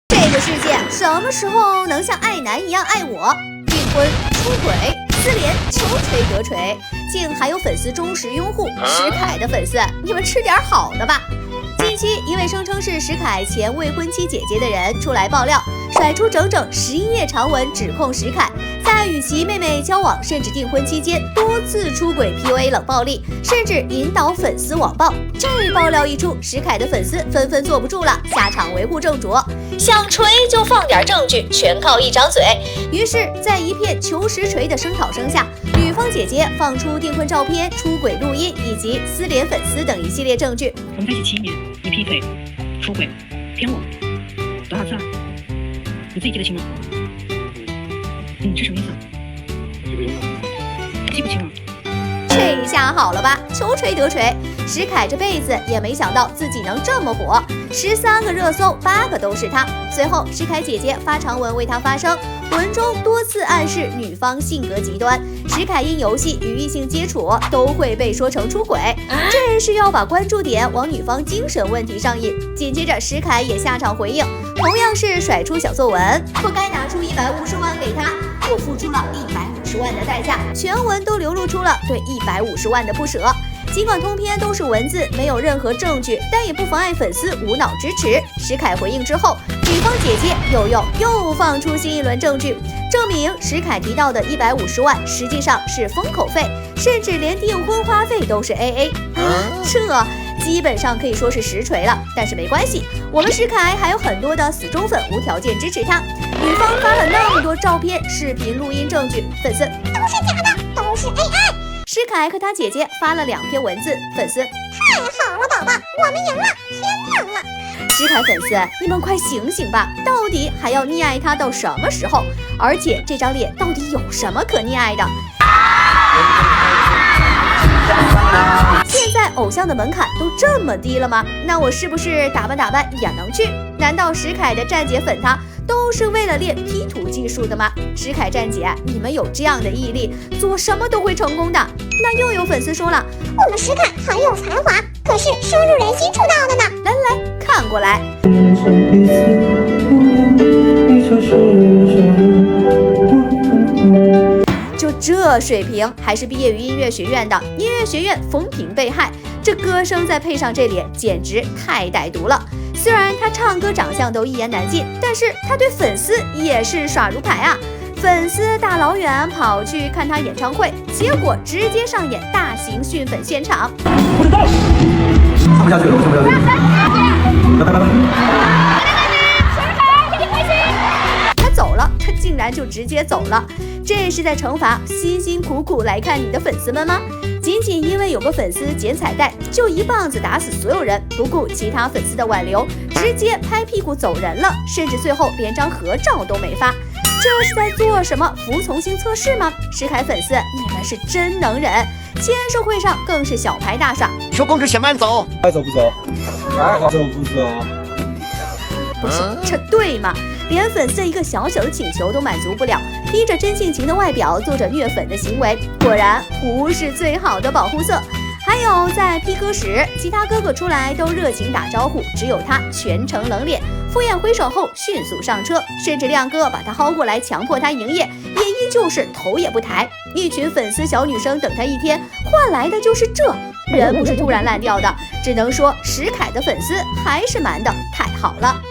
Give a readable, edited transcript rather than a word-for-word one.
这个世界什么时候能像爱男一样爱我？订婚、出轨、撕连、求锤得锤，竟还有粉丝忠实拥护石凯的粉丝，你们吃点好的吧！近期，一位声称是石凯前未婚妻姐姐的人出来爆料，甩出整整11页长文指控石凯在与其妹妹交往甚至订婚期间多次出轨、PUA 冷暴力，甚至引导粉丝网暴。这爆料一出，石凯的粉丝纷纷坐不住了，下场维护正主，想锤就放点证据，全靠一张嘴。于是，在一片求实锤的声讨声下，女方姐姐放出订婚照片、出轨录音以及撕连粉丝等一系列证据。我们在一起7年，你劈腿、出轨、骗我，多少次了？你自己记得清吗？这什么意思啊？记不清了。这下好了吧，求锤得锤。石凯这辈子也没想到自己能这么火，13个热搜8个都是他。随后，石凯姐姐发长文为他发声，文中多次暗示女方性格极端，石凯因游戏与异性接触都会被说成出轨，这是要把关注点往女方精神问题上引。紧接着，石凯也下场回应，同样是甩出小作文，不该拿出150万给他，我付出了150万的代价，全文都流露出了对150万的不舍。尽管通篇都是文字，没有任何证据，但也不妨碍粉丝无脑支持。石凯回应之后，女方姐姐又放出新一轮证据，证明石凯提到的150万实际上是封口费，甚至连订婚花费都是 AA。这基本上可以说是实锤了。但是没关系，我们石凯还有很多的死忠粉无条件支持他。女方发了那么多照片、视频、录音证据，粉丝都是假的，都是 AI。石凯和他姐姐发了2篇文字，粉丝太好了，宝宝，我们赢了，天亮了。石凯粉丝，你们快醒醒吧，到底还要溺爱他到什么时候？而且这张脸到底有什么可溺爱的？现在偶像的门槛都这么低了吗？那我是不是打扮也能去？难道石凯的站姐粉他都是为了练 P 图技术的吗？石凯站姐，你们有这样的毅力，做什么都会成功的。那又有粉丝说了，我们石凯很有才华，可是深入人心出道的呢。来，看过来。就这水平，还是毕业于音乐学院的，音乐学院风评被害，这歌声再配上这脸，简直太歹毒了。虽然他唱歌长相都一言难尽，但是他对粉丝也是耍如牌啊！粉丝大老远跑去看他演唱会，结果直接上演大型训粉现场。我的道，唱不下去了，我唱不下去了。拜。他走了，他竟然就直接走了，这是在惩罚辛辛苦苦来看你的粉丝们吗？仅仅因为有个粉丝捡彩带，就一棒子打死所有人，不顾其他粉丝的挽留，直接拍屁股走人了，甚至最后连张合照都没发。这是在做什么服从性测试吗？石凯粉丝，你们是真能忍！签售会上更是小牌大耍。说公主先慢走，爱走不走？还好走不走？不是，这对吗？连粉丝的一个小小的请求都满足不了，披着真性情的外表做着虐粉的行为，果然不是最好的保护色。还有在 P 歌时，其他哥哥出来都热情打招呼，只有他全程冷脸，敷衍挥手后迅速上车，甚至亮哥把他薅过来强迫他营业，也依旧是头也不抬。一群粉丝小女生等他1天，换来的就是这，人不是突然烂掉的，只能说石凯的粉丝还是瞒得太好了。